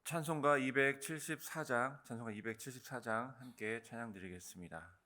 찬송가 274장 함께 찬양 드리겠습니다.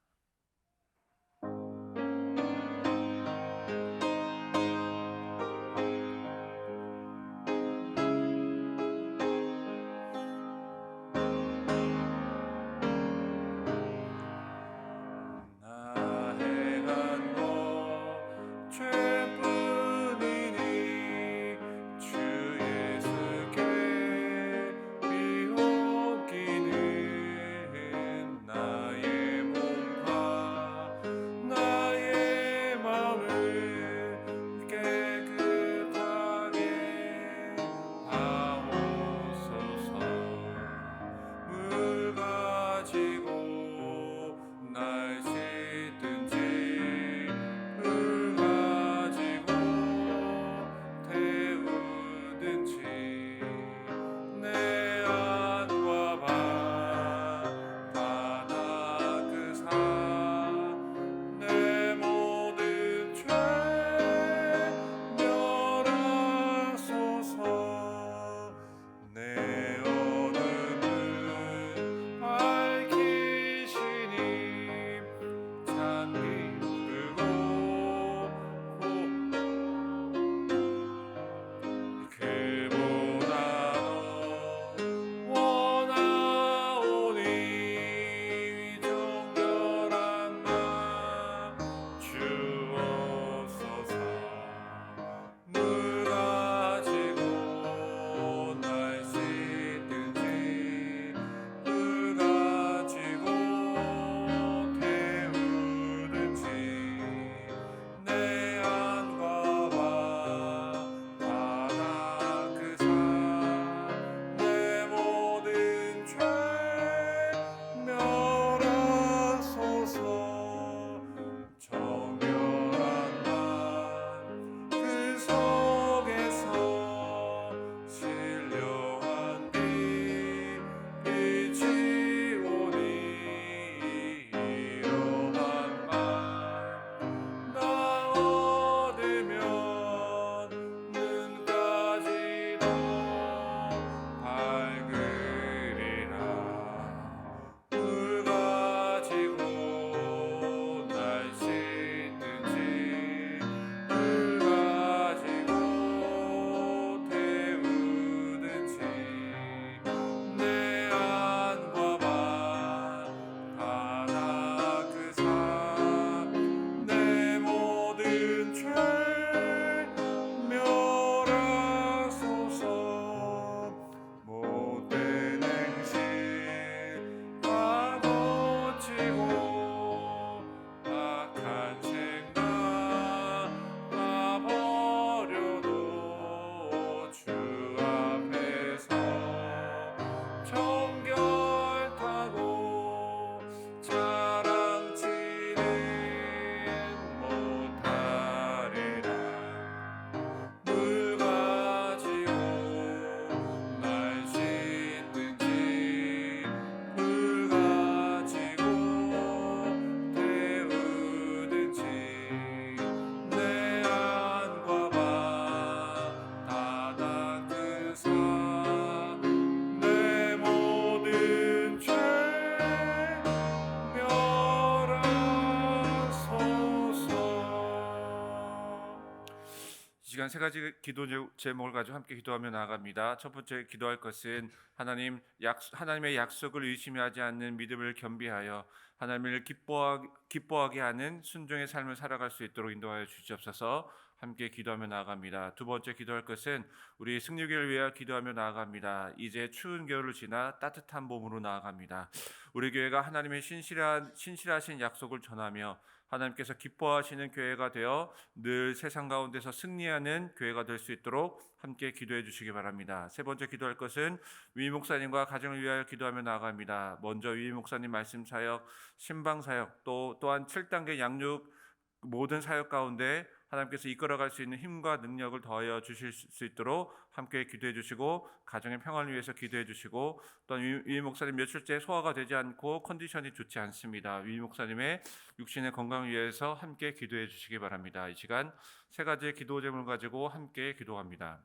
이 시간 세 가지 기도 제목을 가지고 함께 기도하며 나아갑니다. 첫 번째 기도할 것은 하나님의 약속을 의심하지 않는 믿음을 겸비하여 하나님을 기뻐하게 하는 순종의 삶을 살아갈 수 있도록 인도하여 주시옵소서. 함께 기도하며 나아갑니다. 두 번째 기도할 것은 우리 승리교회를 위하여 기도하며 나아갑니다. 이제 추운 겨울을 지나 따뜻한 몸으로 나아갑니다. 우리 교회가 하나님의 신실하신 약속을 전하며 하나님께서 기뻐하시는 교회가 되어 늘 세상 가운데서 승리하는 교회가 될 수 있도록 함께 기도해 주시기 바랍니다. 세 번째 기도할 것은 위임 목사님과 가정을 위하여 기도하며 나아갑니다. 먼저 위임 목사님 말씀 사역, 신방 사역, 또한 7단계 양육 모든 사역 가운데 하나님께서 이끌어갈 수 있는 힘과 능력을 더하여 주실 수 있도록 함께 기도해 주시고, 가정의 평안을 위해서 기도해 주시고, 또한 위 목사님 며칠째 소화가 되지 않고 컨디션이 좋지 않습니다. 위 목사님의 육신의 건강을 위해서 함께 기도해 주시기 바랍니다. 이 시간 세 가지의 기도 제목을 가지고 함께 기도합니다.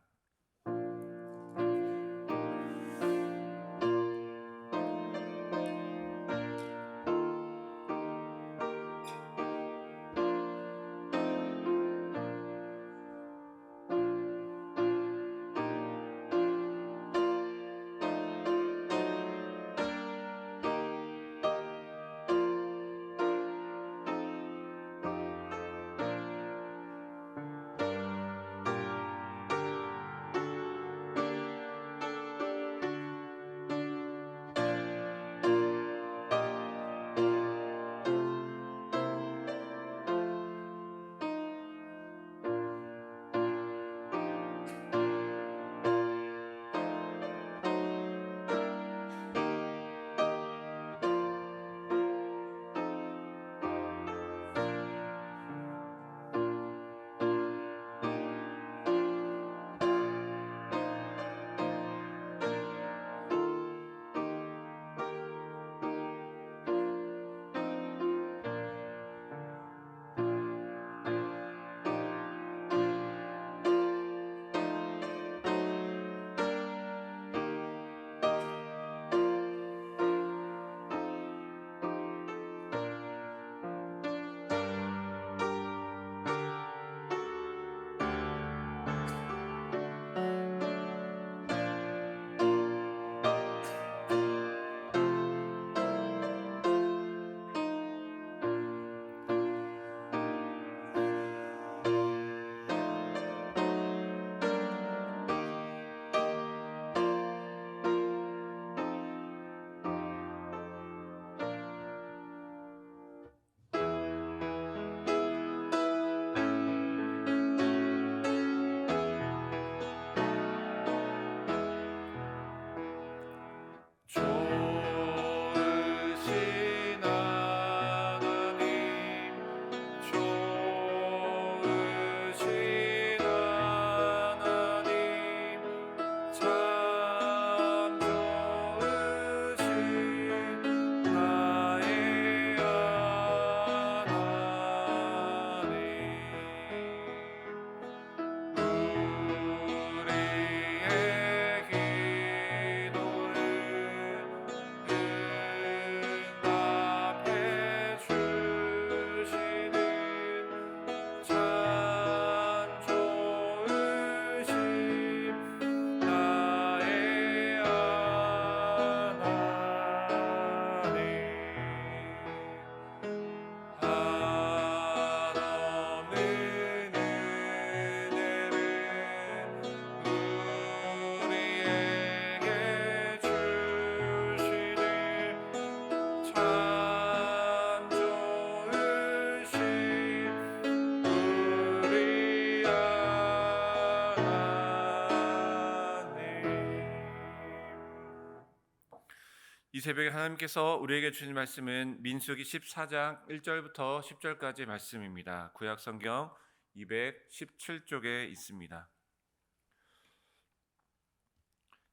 새벽에 하나님께서 우리에게 주신 말씀은 민수기 14장 1절부터 10절까지 말씀입니다. 구약 성경 217쪽에 있습니다.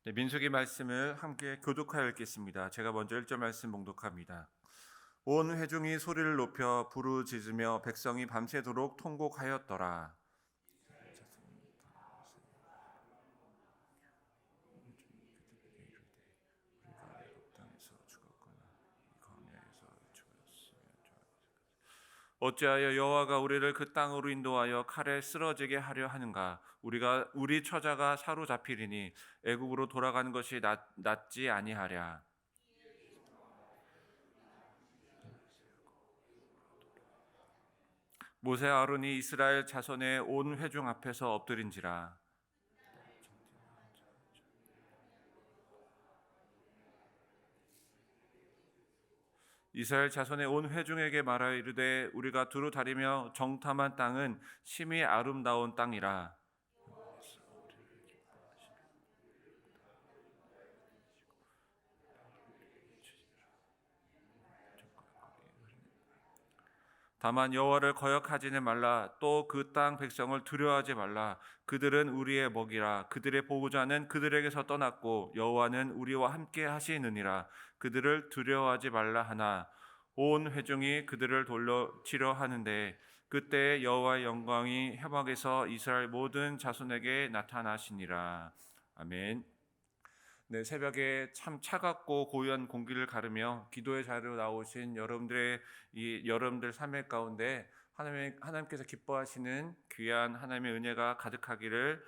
네, 민수기 말씀을 함께 교독하여 읽겠습니다. 제가 먼저 1절 말씀 봉독합니다. 온 회중이 소리를 높여 부르짖으며 백성이 밤새도록 통곡하였더라. 어찌하여 여호와가 우리를 그 땅으로 인도하여 칼에 쓰러지게 하려 하는가? 우리 처자가 사로잡히리니 애국으로 돌아가는 것이 낫지 아니하랴. 모세 아론이 이스라엘 자손의 온 회중 앞에서 엎드린지라. 이스라엘 자손의 온 회중에게 말하여 이르되 우리가 두루 다리며 정탐한 땅은 심히 아름다운 땅이라. 다만 여호와를 거역하지는 말라. 또 그 땅 백성을 두려워하지 말라. 그들은 우리의 먹이라. 그들의 보호자는 그들에게서 떠났고 여호와는 우리와 함께 하시느니라. 그들을 두려워하지 말라 하나 온 회중이 그들을 돌려치려 하는데 그때 여호와의 영광이 회막에서 이스라엘 모든 자손에게 나타나시니라. 아멘. 네, 새벽에 참 차갑고 고요한 공기를 가르며 기도의 자리로 나오신 여러분들 삶의 가운데 하나님께서 기뻐하시는 귀한 하나님의 은혜가 가득하기를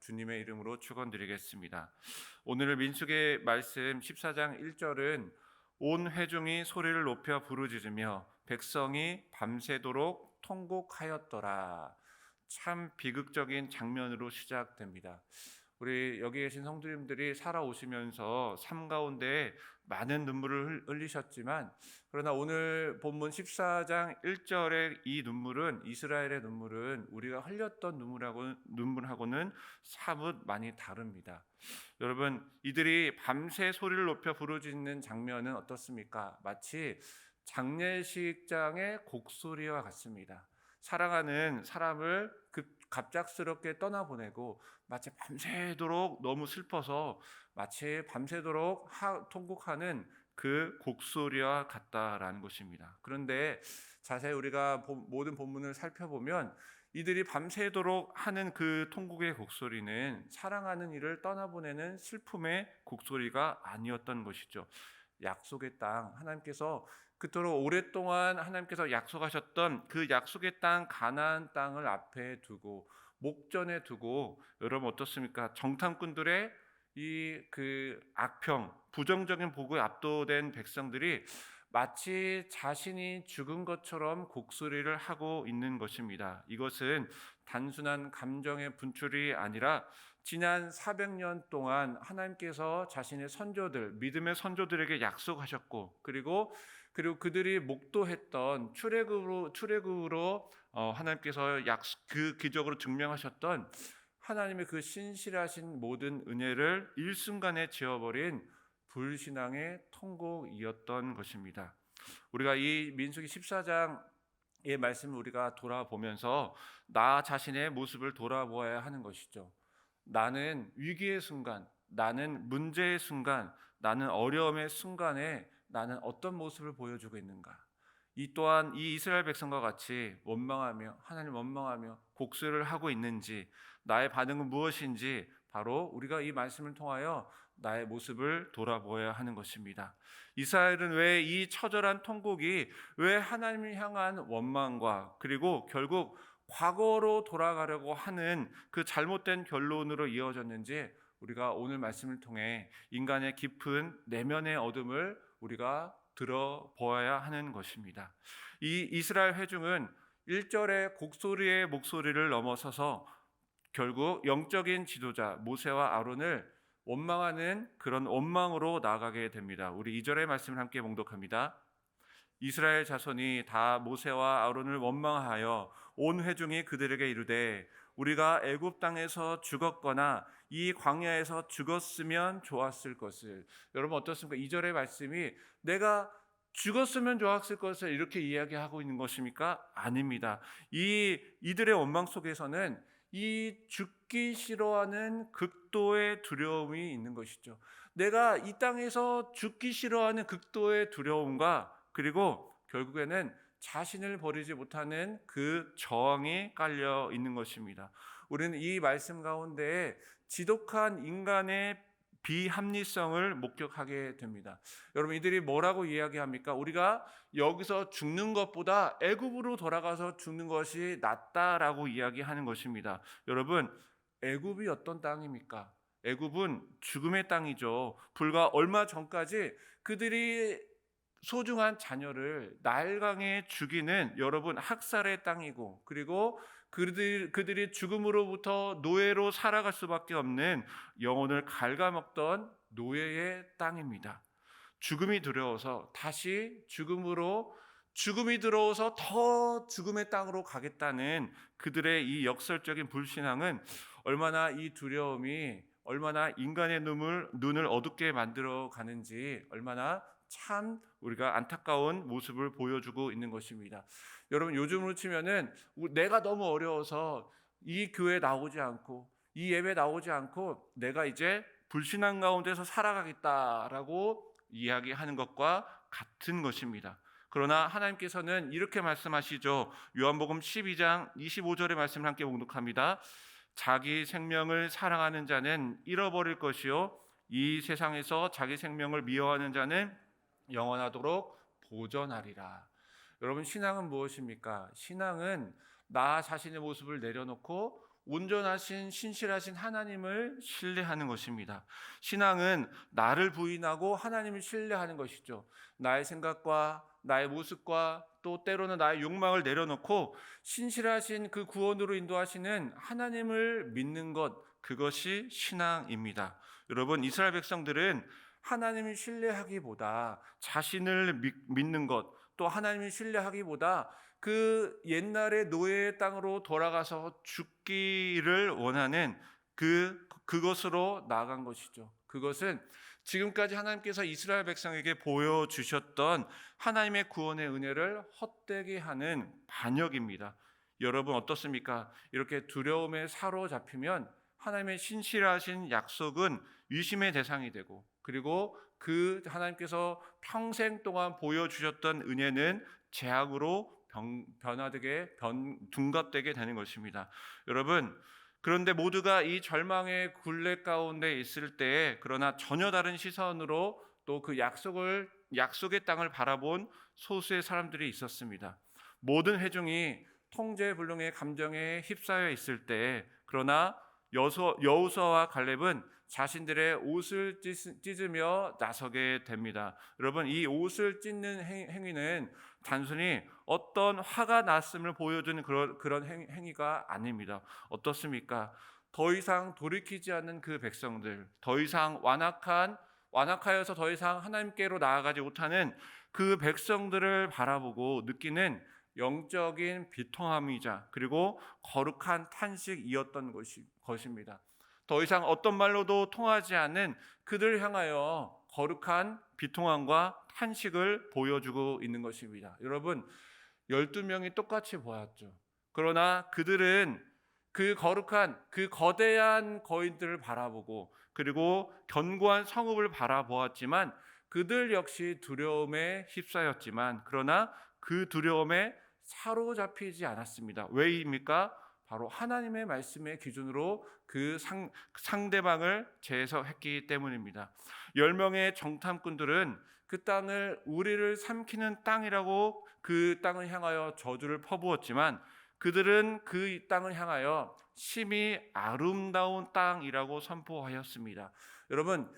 주님의 이름으로 축원드리겠습니다. 오늘 민수기 말씀 14장 1절은 온 회중이 소리를 높여 부르짖으며 백성이 밤새도록 통곡하였더라. 참 비극적인 장면으로 시작됩니다. 우리 여기 계신 성도님들이 살아오시면서 삶 가운데 많은 눈물을 흘리셨지만 그러나 오늘 본문 14장 1절의 이 눈물은 이스라엘의 눈물은 우리가 흘렸던 눈물하고는 사뭇 많이 다릅니다. 여러분, 이들이 밤새 소리를 높여 부르짖는 장면은 어떻습니까? 마치 장례식장의 곡소리와 같습니다. 사랑하는 사람을 갑작스럽게 떠나보내고 마치 밤새도록 너무 슬퍼서 마치 밤새도록 통곡하는 그 곡소리와 같다라는 것입니다. 그런데 자세히 우리가 모든 본문을 살펴보면 이들이 밤새도록 하는 그 통곡의 곡소리는 사랑하는 이를 떠나보내는 슬픔의 곡소리가 아니었던 것이죠. 약속의 땅, 하나님께서 그토록 오랫동안 하나님께서 약속하셨던 그 약속의 땅 가나안 땅을 앞에 두고 목전에 두고 여러분 어떻습니까? 정탐꾼들의 이 악평, 부정적인 보고에 압도된 백성들이 마치 자신이 죽은 것처럼 곡소리를 하고 있는 것입니다. 이것은 단순한 감정의 분출이 아니라 지난 400년 동안 하나님께서 자신의 선조들, 믿음의 선조들에게 약속하셨고 그리고 그들이 목도했던 출애굽으로 하나님께서 그 기적으로 증명하셨던 하나님의 그 신실하신 모든 은혜를 일순간에 지워버린 불신앙의 통곡이었던 것입니다. 우리가 이 민수기 14장의 말씀을 우리가 돌아보면서 나 자신의 모습을 돌아보아야 하는 것이죠. 나는 위기의 순간, 나는 문제의 순간, 나는 어려움의 순간에 나는 어떤 모습을 보여주고 있는가? 이 또한 이 이스라엘 백성과 같이 하나님 원망하며 곡소리를 하고 있는지 나의 반응은 무엇인지 바로 우리가 이 말씀을 통하여 나의 모습을 돌아보아야 하는 것입니다. 이스라엘은 왜 이 처절한 통곡이 왜 하나님을 향한 원망과 그리고 결국 과거로 돌아가려고 하는 그 잘못된 결론으로 이어졌는지 우리가 오늘 말씀을 통해 인간의 깊은 내면의 어둠을 우리가 들어보아야 하는 것입니다. 이 이스라엘 회중은 1절의 곡소리의 목소리를 넘어서서 결국 영적인 지도자 모세와 아론을 원망하는 그런 원망으로 나아가게 됩니다. 우리 2절의 말씀을 함께 봉독합니다. 이스라엘 자손이 다 모세와 아론을 원망하여 온 회중이 그들에게 이르되 우리가 애굽 땅에서 죽었거나 이 광야에서 죽었으면 좋았을 것을. 여러분 어떻습니까? 2절의 말씀이 내가 죽었으면 좋았을 것을 이렇게 이야기하고 있는 것입니까? 아닙니다. 이들의 원망 속에서는 이 죽기 싫어하는 극도의 두려움이 있는 것이죠. 내가 이 땅에서 죽기 싫어하는 극도의 두려움과 그리고 결국에는 자신을 버리지 못하는 그 저항이 깔려 있는 것입니다. 우리는 이 말씀 가운데 지독한 인간의 비합리성을 목격하게 됩니다. 여러분 이들이 뭐라고 이야기합니까? 우리가 여기서 죽는 것보다 애굽으로 돌아가서 죽는 것이 낫다라고 이야기하는 것입니다. 여러분 애굽이 어떤 땅입니까? 애굽은 죽음의 땅이죠. 불과 얼마 전까지 그들이 소중한 자녀를 날강에 죽이는 여러분 학살의 땅이고, 그리고 그들이 죽음으로부터 노예로 살아갈 수밖에 없는 영혼을 갉아먹던 노예의 땅입니다. 죽음이 두려워서 다시 죽음이 들어와서 더 죽음의 땅으로 가겠다는 그들의 이 역설적인 불신앙은 얼마나 이 두려움이 얼마나 인간의 눈을 어둡게 만들어 가는지 얼마나 참 우리가 안타까운 모습을 보여주고 있는 것입니다. 여러분 요즘으로 치면은 내가 너무 어려워서 이 교회 나오지 않고 이 예배 나오지 않고 내가 이제 불신앙 가운데서 살아가겠다라고 이야기하는 것과 같은 것입니다. 그러나 하나님께서는 이렇게 말씀하시죠. 요한복음 12장 25절의 말씀을 함께 봉독합니다. 자기 생명을 사랑하는 자는 잃어버릴 것이요 이 세상에서 자기 생명을 미워하는 자는 영원하도록 보전하리라. 여러분 신앙은 무엇입니까? 신앙은 나 자신의 모습을 내려놓고 온전하신 신실하신 하나님을 신뢰하는 것입니다. 신앙은 나를 부인하고 하나님을 신뢰하는 것이죠. 나의 생각과 나의 모습과 또 때로는 나의 욕망을 내려놓고 신실하신 그 구원으로 인도하시는 하나님을 믿는 것, 그것이 신앙입니다. 여러분 이스라엘 백성들은 하나님을 신뢰하기보다 자신을 믿는 것, 또 하나님을 신뢰하기보다 그 옛날의 노예의 땅으로 돌아가서 죽기를 원하는 그것으로 나아간 것이죠. 그것은 지금까지 하나님께서 이스라엘 백성에게 보여주셨던 하나님의 구원의 은혜를 헛되게 하는 반역입니다. 여러분 어떻습니까? 이렇게 두려움에 사로잡히면 하나님의 신실하신 약속은 의심의 대상이 되고, 그리고 그 하나님께서 평생 동안 보여주셨던 은혜는 재앙으로 둔갑되게 되는 것입니다. 여러분 그런데 모두가 이 절망의 굴레 가운데 있을 때에 그러나 전혀 다른 시선으로 또 그 약속의 땅을 바라본 소수의 사람들이 있었습니다. 모든 회중이 통제불능의 감정에 휩싸여 있을 때 그러나 여호수아와 갈렙은 자신들의 옷을 찢으며 나서게 됩니다. 여러분 이 옷을 찢는 행위는 단순히 어떤 화가 났음을 보여주는 그런 행위가 아닙니다. 어떻습니까? 더 이상 돌이키지 않는 그 백성들, 더 이상 완악하여서 더 이상 하나님께로 나아가지 못하는 그 백성들을 바라보고 느끼는 영적인 비통함이자 그리고 거룩한 탄식이었던 것입니다. 더 이상 어떤 말로도 통하지 않는 그들을 향하여 거룩한 비통함과 탄식을 보여주고 있는 것입니다. 여러분 12명이 똑같이 보았죠. 그러나 그들은 그 거룩한 그 거대한 거인들을 바라보고 그리고 견고한 성읍을 바라보았지만 그들 역시 두려움에 휩싸였지만 그러나 그 두려움에 사로잡히지 않았습니다. 왜입니까? 바로 하나님의 말씀의 기준으로 그 상대방을 재해석했기 때문입니다. 10명의 정탐꾼들은 그 땅을 우리를 삼키는 땅이라고 그 땅을 향하여 저주를 퍼부었지만 그들은 그 땅을 향하여 심히 아름다운 땅이라고 선포하였습니다. 여러분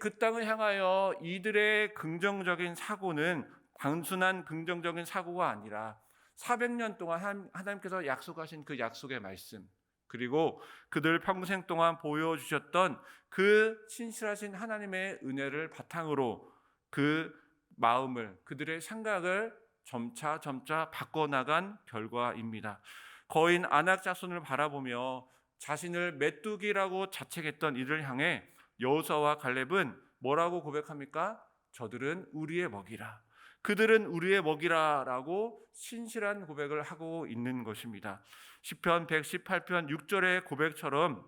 그 땅을 향하여 이들의 긍정적인 사고는 단순한 긍정적인 사고가 아니라 400년 동안 하나님께서 약속하신 그 약속의 말씀, 그리고 그들 평생 동안 보여주셨던 그 신실하신 하나님의 은혜를 바탕으로 그 마음을, 그들의 생각을 점차 바꿔나간 결과입니다. 거인 아낙 자손을 바라보며 자신을 메뚜기라고 자책했던 이들을 향해 여호수아와 갈렙은 뭐라고 고백합니까? 저들은 우리의 먹이라. 그들은 우리의 먹이라라고 신실한 고백을 하고 있는 것입니다. 시편 118편 6절의 고백처럼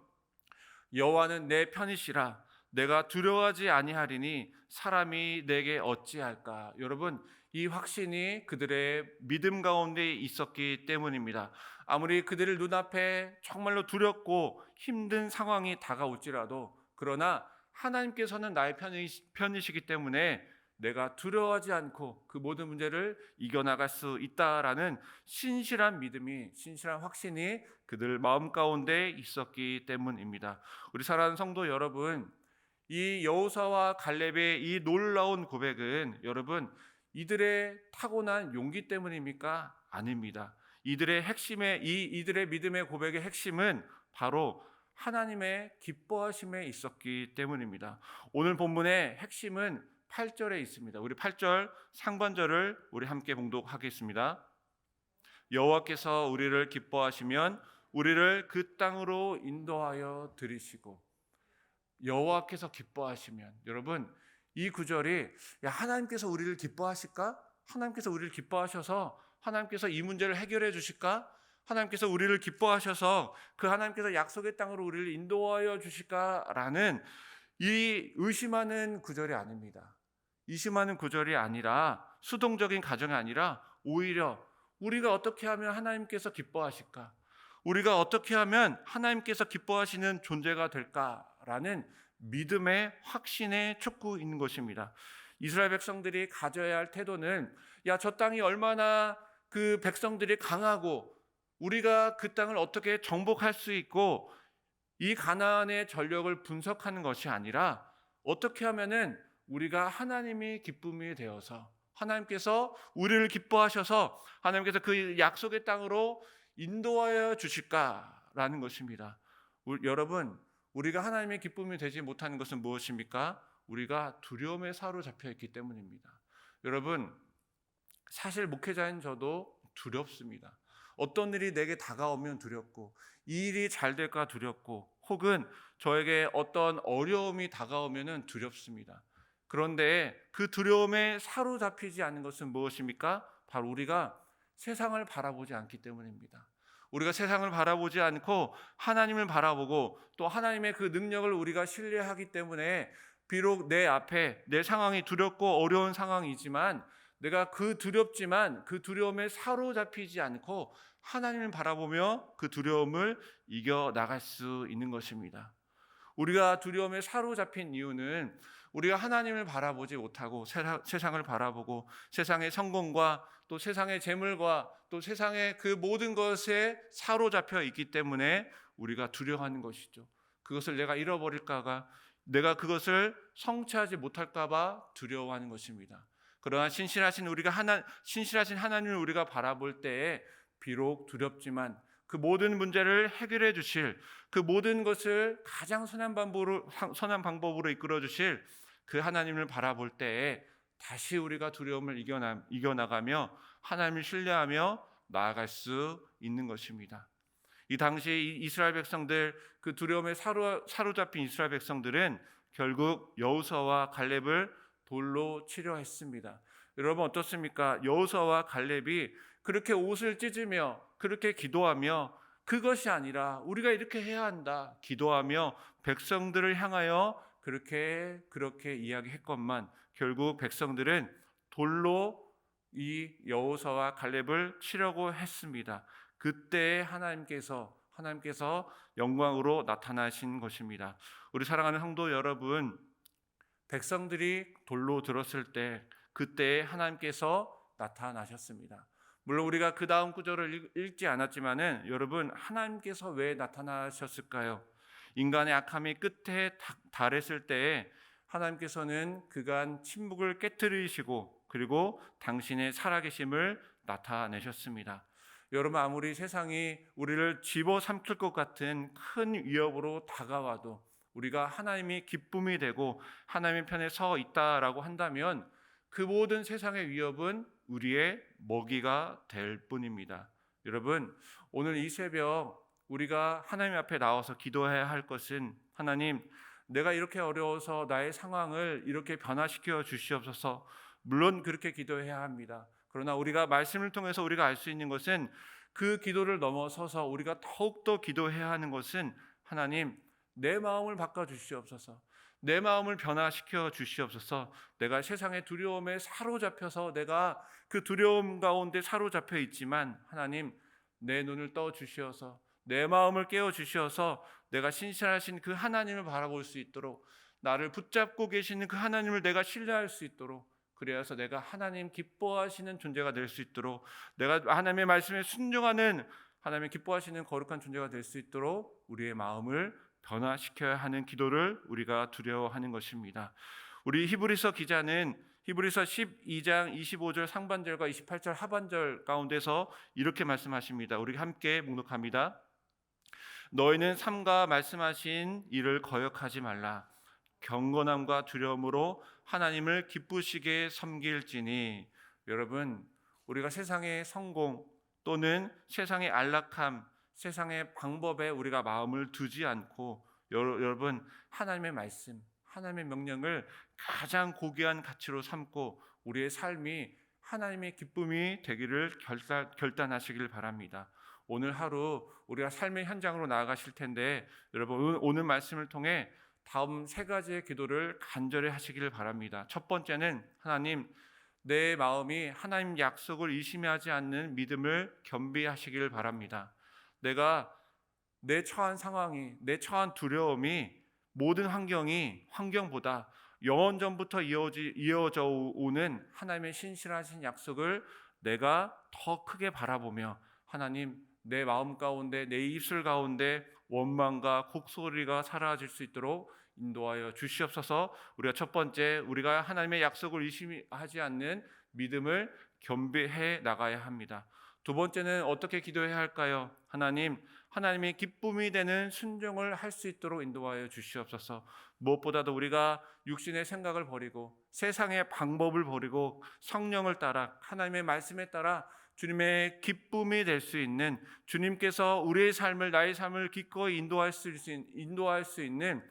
여호와는 내 편이시라 내가 두려워하지 아니하리니 사람이 내게 어찌할까. 여러분, 이 확신이 그들의 믿음 가운데 있었기 때문입니다. 아무리 그들의 눈앞에 정말로 두렵고 힘든 상황이 다가올지라도 그러나 하나님께서는 나의 편이시기 때문에 내가 두려워하지 않고 그 모든 문제를 이겨나갈 수 있다라는 신실한 믿음이, 신실한 확신이 그들 마음 가운데 있었기 때문입니다. 우리 사랑하는 성도 여러분, 이 여호수아와 갈렙의 이 놀라운 고백은 여러분 이들의 타고난 용기 때문입니까? 아닙니다. 이들의 이들의 믿음의 고백의 핵심은 바로 하나님의 기뻐하심에 있었기 때문입니다. 오늘 본문의 핵심은 8절에 있습니다. 우리 8절 상반절을 우리 함께 봉독하겠습니다. 여호와께서 우리를 기뻐하시면 우리를 그 땅으로 인도하여 들이시고. 여호와께서 기뻐하시면, 여러분 이 구절이 하나님께서 우리를 기뻐하실까? 하나님께서 우리를 기뻐하셔서 하나님께서 이 문제를 해결해 주실까? 하나님께서 우리를 기뻐하셔서 그 하나님께서 약속의 땅으로 우리를 인도하여 주실까라는 이 의심하는 구절이 아닙니다. 의심하는 구절이 아니라 수동적인 가정이 아니라 오히려 우리가 어떻게 하면 하나님께서 기뻐하실까? 우리가 어떻게 하면 하나님께서 기뻐하시는 존재가 될까라는 믿음의 확신의 촉구인 것입니다. 이스라엘 백성들이 가져야 할 태도는 저 땅이 얼마나 그 백성들이 강하고 우리가 그 땅을 어떻게 정복할 수 있고 이 가나안의 전력을 분석하는 것이 아니라 어떻게 하면은 우리가 하나님이 기쁨이 되어서 하나님께서 우리를 기뻐하셔서 하나님께서 그 약속의 땅으로 인도하여 주실까라는 것입니다. 여러분, 우리가 하나님의 기쁨이 되지 못하는 것은 무엇입니까? 우리가 두려움에 사로잡혀 있기 때문입니다. 여러분, 사실 목회자인 저도 두렵습니다. 어떤 일이 내게 다가오면 두렵고 이 일이 잘 될까 두렵고 혹은 저에게 어떤 어려움이 다가오면 두렵습니다. 그런데 그 두려움에 사로잡히지 않는 것은 무엇입니까? 바로 우리가 세상을 바라보지 않기 때문입니다. 우리가 세상을 바라보지 않고 하나님을 바라보고 또 하나님의 그 능력을 우리가 신뢰하기 때문에 비록 내 앞에 내 상황이 두렵고 어려운 상황이지만 내가 그 두렵지만 그 두려움에 사로잡히지 않고 하나님을 바라보며 그 두려움을 이겨나갈 수 있는 것입니다. 우리가 두려움에 사로잡힌 이유는 우리가 하나님을 바라보지 못하고 세상을 바라보고 세상의 성공과 또 세상의 재물과 또 세상의 그 모든 것에 사로잡혀 있기 때문에 우리가 두려워하는 것이죠. 그것을 내가 잃어버릴까가, 내가 그것을 성취하지 못할까봐 두려워하는 것입니다. 그러나 신실하신 하나님을 우리가 바라볼 때에 비록 두렵지만 그 모든 문제를 해결해 주실, 그 모든 것을 가장 선한 방법으로 이끌어 주실 그 하나님을 바라볼 때에 다시 우리가 두려움을 이겨나가며 하나님을 신뢰하며 나아갈 수 있는 것입니다. 이 당시 이스라엘 백성들, 그 두려움에 사로잡힌 이스라엘 백성들은 결국 여호수아와 갈렙을 돌로 치려 했습니다. 여러분 어떻습니까? 여호수아와 갈렙이 그렇게 옷을 찢으며 그렇게 기도하며 그것이 아니라 우리가 이렇게 해야 한다 기도하며 백성들을 향하여 그렇게 이야기했건만 결국 백성들은 돌로 이 여호수아와 갈렙을 치려고 했습니다. 그때 하나님께서 영광으로 나타나신 것입니다. 우리 사랑하는 성도 여러분, 백성들이 돌로 들었을 때 그때 하나님께서 나타나셨습니다. 물론 우리가 그 다음 구절을 읽지 않았지만은 여러분, 하나님께서 왜 나타나셨을까요? 인간의 악함이 끝에 달했을 때에 하나님께서는 그간 침묵을 깨트리시고 그리고 당신의 살아계심을 나타내셨습니다. 여러분, 아무리 세상이 우리를 집어삼킬 것 같은 큰 위협으로 다가와도 우리가 하나님이 기쁨이 되고 하나님의 편에 서 있다라고 한다면 그 모든 세상의 위협은 우리의 먹이가 될 뿐입니다. 여러분, 오늘 이 새벽 우리가 하나님 앞에 나와서 기도해야 할 것은, 하나님, 내가 이렇게 어려워서 나의 상황을 이렇게 변화시켜 주시옵소서. 물론 그렇게 기도해야 합니다. 그러나 우리가 말씀을 통해서 우리가 알 수 있는 것은, 그 기도를 넘어서서 우리가 더욱더 기도해야 하는 것은, 하나님, 내 마음을 바꿔 주시옵소서. 내 마음을 변화시켜 주시옵소서. 내가 세상의 두려움에 사로잡혀서 내가 그 두려움 가운데 사로잡혀 있지만, 하나님, 내 눈을 떠 주시어서 내 마음을 깨워 주시어서 내가 신실하신 그 하나님을 바라볼 수 있도록, 나를 붙잡고 계시는 그 하나님을 내가 신뢰할 수 있도록, 그래서 내가 하나님 기뻐하시는 존재가 될 수 있도록, 내가 하나님의 말씀에 순종하는 하나님의 기뻐하시는 거룩한 존재가 될 수 있도록 우리의 마음을 변화시켜야 하는 기도를 우리가 두려워하는 것입니다. 우리 히브리서 기자는 히브리서 12장 25절 상반절과 28절 하반절 가운데서 이렇게 말씀하십니다. 우리 함께 묵묵합니다. 너희는 삼가 말씀하신 일을 거역하지 말라. 경건함과 두려움으로 하나님을 기쁘시게 섬길지니. 여러분, 우리가 세상의 성공 또는 세상의 안락함, 세상의 방법에 우리가 마음을 두지 않고, 여러분, 하나님의 말씀, 하나님의 명령을 가장 고귀한 가치로 삼고 우리의 삶이 하나님의 기쁨이 되기를 결단하시길 바랍니다. 오늘 하루 우리가 삶의 현장으로 나아가실 텐데, 여러분, 오늘 말씀을 통해 다음 세 가지의 기도를 간절히 하시길 바랍니다. 첫 번째는, 하나님, 내 마음이 하나님 약속을 의심하지 않는 믿음을 겸비하시길 바랍니다. 내가 내 처한 상황이, 내 처한 두려움이, 모든 환경보다 영원전부터 이어져 오는 하나님의 신실하신 약속을 내가 더 크게 바라보며, 하나님, 내 마음 가운데, 내 입술 가운데 원망과 곡소리가 사라질 수 있도록 인도하여 주시옵소서. 우리가 첫 번째, 우리가 하나님의 약속을 의심하지 않는 믿음을 겸비해 나가야 합니다. 두 번째는 어떻게 기도해야 할까요? 하나님의 기쁨이 되는 순종을 할 수 있도록 인도하여 주시옵소서. 무엇보다도 우리가 육신의 생각을 버리고 세상의 방법을 버리고 성령을 따라, 하나님의 말씀에 따라 주님의 기쁨이 될 수 있는, 주님께서 우리의 삶을, 나의 삶을 기꺼이 인도할 수 있는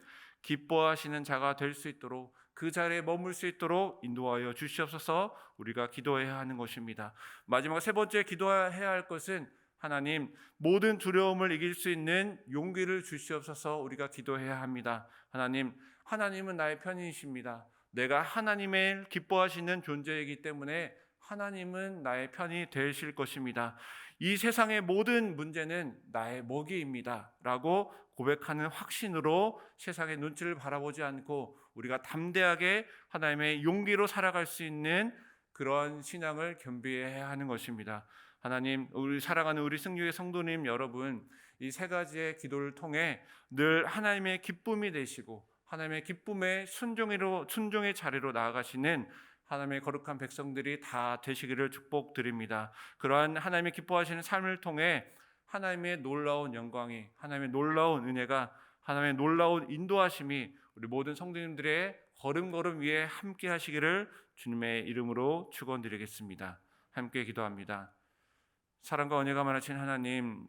기뻐하시는 자가 될 수 있도록, 그 자리에 머물 수 있도록 인도하여 주시옵소서. 우리가 기도해야 하는 것입니다. 마지막 세 번째 기도해야 할 것은, 하나님, 모든 두려움을 이길 수 있는 용기를 주시옵소서. 우리가 기도해야 합니다. 하나님은 나의 편이십니다. 내가 하나님의 기뻐하시는 존재이기 때문에 하나님은 나의 편이 되실 것입니다. 이 세상의 모든 문제는 나의 먹이입니다 라고 고백하는 확신으로 세상의 눈치를 바라보지 않고 우리가 담대하게 하나님의 용기로 살아갈 수 있는 그런 신앙을 겸비해야 하는 것입니다. 하나님, 우리 사랑하는 우리 승리의 성도님 여러분, 이 세 가지의 기도를 통해 늘 하나님의 기쁨이 되시고 하나님의 기쁨의 순종의 자리로 나아가시는 하나님의 거룩한 백성들이 다 되시기를 축복드립니다. 그러한 하나님의 기뻐하시는 삶을 통해 하나님의 놀라운 영광이, 하나님의 놀라운 은혜가, 하나님의 놀라운 인도하심이 우리 모든 성도님들의 걸음걸음 위에 함께 하시기를 주님의 이름으로 축원드리겠습니다. 함께 기도합니다. 사랑과 은혜가 많으신 하나님,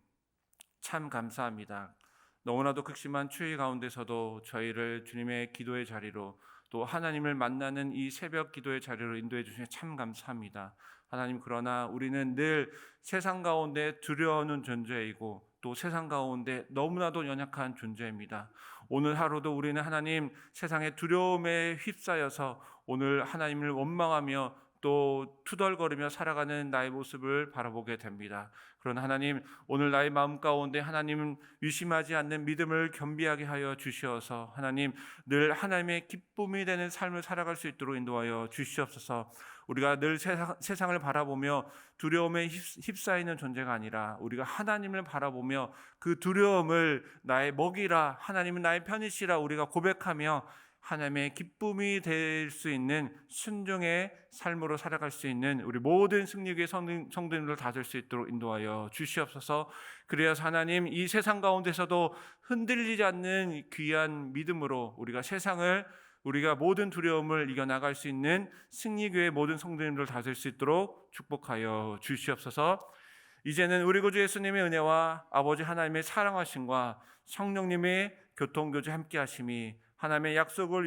참 감사합니다. 너무나도 극심한 추위 가운데서도 저희를 주님의 기도의 자리로, 또 하나님을 만나는 이 새벽 기도의 자리로 인도해 주시니 참 감사합니다. 하나님, 그러나 우리는 늘 세상 가운데 두려워하는 존재이고 또 세상 가운데 너무나도 연약한 존재입니다. 오늘 하루도 우리는 하나님, 세상의 두려움에 휩싸여서 오늘 하나님을 원망하며 또 투덜거리며 살아가는 나의 모습을 바라보게 됩니다. 그러나 하나님, 오늘 나의 마음 가운데 하나님은 의심하지 않는 믿음을 겸비하게 하여 주시어서 하나님, 늘 하나님의 기쁨이 되는 삶을 살아갈 수 있도록 인도하여 주시옵소서. 우리가 늘 세상을 바라보며 두려움에 휩싸이는 존재가 아니라 우리가 하나님을 바라보며 그 두려움을 나의 먹이라, 하나님은 나의 편이시라 우리가 고백하며 하나님의 기쁨이 될 수 있는 순종의 삶으로 살아갈 수 있는 우리 모든 승리교회 성도님들 다 될 수 있도록 인도하여 주시옵소서. 그래서 하나님, 이 세상 가운데서도 흔들리지 않는 귀한 믿음으로 우리가 모든 두려움을 이겨나갈 수 있는 승리교회 모든 성도님들 다 될 수 있도록 축복하여 주시옵소서. 이제는 우리 구주 예수님의 은혜와 아버지 하나님의 사랑하심과 성령님의 교통교제 함께하심이 하나님의 약속을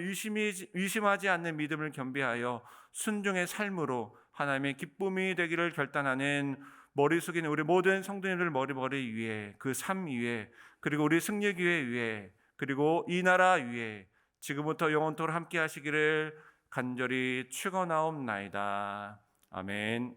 의심하지 않는 믿음을 겸비하여 순종의 삶으로 하나님의 기쁨이 되기를 결단하는 머리 숙이는 우리 모든 성도님들 머리 위에, 그 삶 위에, 그리고 우리 승리교회 위에, 그리고 이 나라 위에 지금부터 영원토록 함께 하시기를 간절히 축원하옵나이다. 아멘.